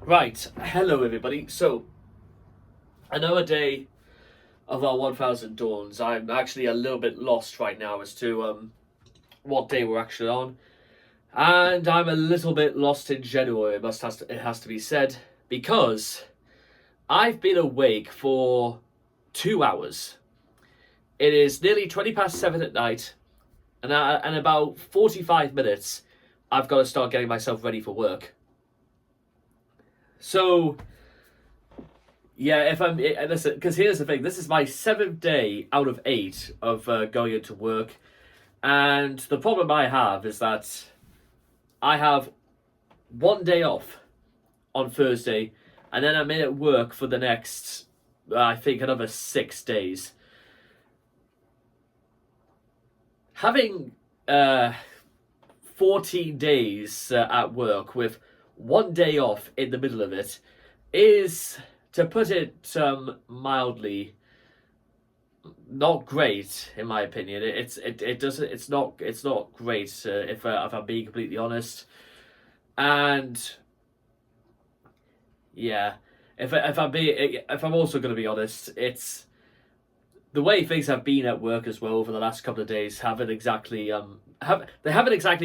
Right, hello everybody. So, another day of our 1000 Dawns. I'm actually a little bit lost right now as to what day we're actually on. And I'm a little bit lost in general, it has to be said, because I've been awake for 2 hours. It is nearly 20 past 7 at night, and about 45 minutes, I've got to start getting myself ready for work. So, yeah, if I'm listen, because here's the thing: this is my seventh day out of eight of going into work, and the problem I have is that I have one day off on Thursday, and then I'm in at work for the next, I think, another 6 days. Having 14 days at work with one day off in the middle of it is, to put it mildly, not great in my opinion. It's not great if I'm being completely honest. And yeah, if I'm also going to be honest, it's the way things have been at work as well over the last couple of days haven't exactly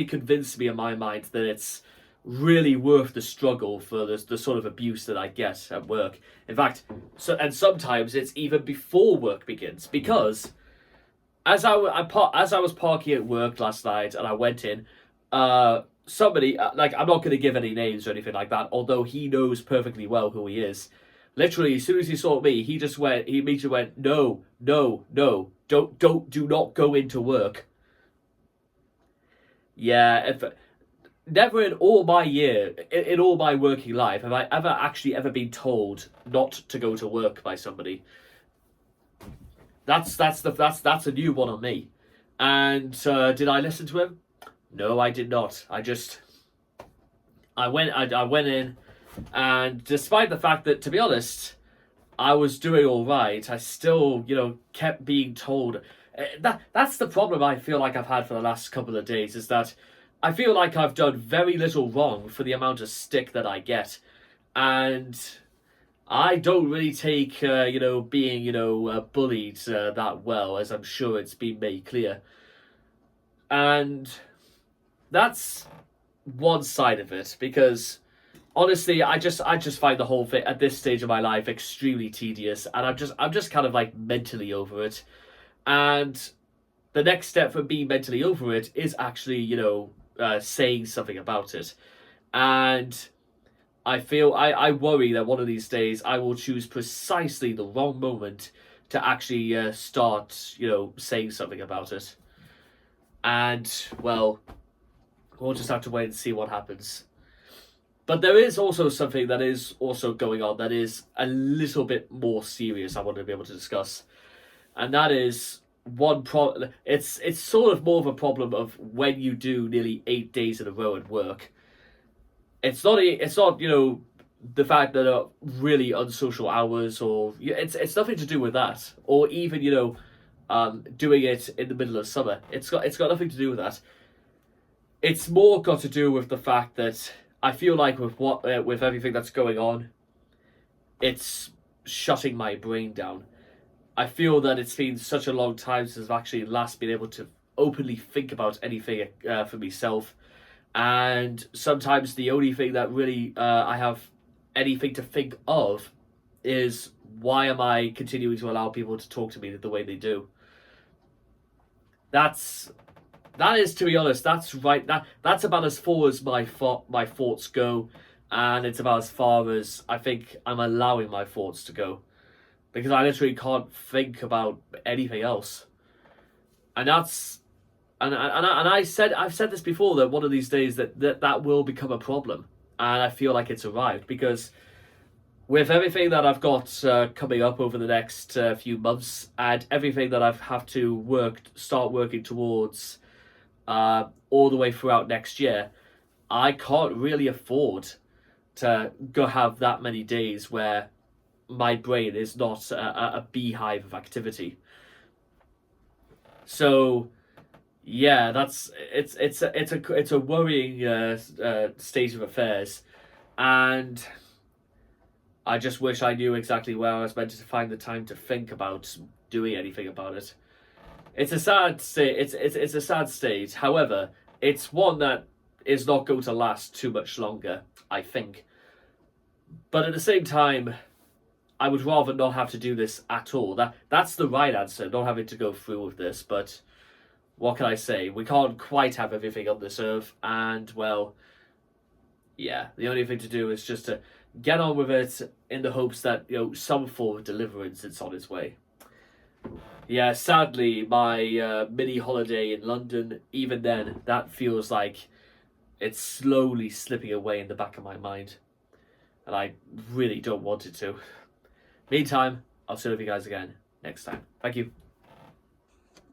convinced me in my mind that it's really worth the struggle for the sort of abuse that I get at work. In fact, sometimes it's even before work begins, because as I was parking at work last night and I went in, somebody, like, I'm not going to give any names or anything like that, although he knows perfectly well who he is. Literally, as soon as he saw me, he immediately went, no, no, no, do not go into work. Yeah, if never in all my working life have I ever been told not to go to work by somebody. That's a new one on me. And did I listen to him? No, I did not. I went in, and despite the fact that, to be honest, I was doing all right, I still, kept being told. That's the problem I feel like I've had for the last couple of days, is that I feel like I've done very little wrong for the amount of stick that I get, and I don't really take, being, bullied that well, as I'm sure it's been made clear. And that's one side of it, because honestly, I just find the whole thing at this stage of my life extremely tedious, and I'm just kind of like mentally over it. And the next step for being mentally over it is actually, saying something about it. And I worry that one of these days I will choose precisely the wrong moment to actually start, saying something about it. And, well, we'll just have to wait and see what happens. But there is also something that is also going on that is a little bit more serious I want to be able to discuss. And that is it's sort of more of a problem of when you do nearly 8 days in a row at work. It's not the fact that are really unsocial hours, or it's nothing to do with that, or even doing it in the middle of summer. It's got nothing to do with that. It's more got to do with the fact that I feel like with everything that's going on, it's shutting my brain down. I feel that it's been such a long time since I've actually last been able to openly think about anything for myself, and sometimes the only thing that really I have anything to think of is, why am I continuing to allow people to talk to me the way they do? That's that is, to be honest, that's right. That's about as far as my thoughts go, and it's about as far as I think I'm allowing my thoughts to go, because I literally can't think about anything else. And that's and I've said this before, that one of these days that will become a problem, and I feel like it's arrived, because with everything that I've got coming up over the next few months, and everything that I've have to start working towards all the way throughout next year, I can't really afford to go have that many days where my brain is not a beehive of activity. So yeah, it's a worrying state of affairs, and I just wish I knew exactly where I was meant to find the time to think about doing anything about it. It's a sad state. It's a sad state. However, it's one that is not going to last too much longer, I think. But at the same time, I would rather not have to do this at all. That's the right answer, not having to go through with this. But what can I say? We can't quite have everything on this earth, and well, yeah, the only thing to do is just to get on with it in the hopes that, you know, some form of deliverance is on its way. Yeah, sadly, my mini holiday in London, even then, that feels like it's slowly slipping away in the back of my mind. And I really don't want it to. Meantime, I'll see you guys again next time. Thank you.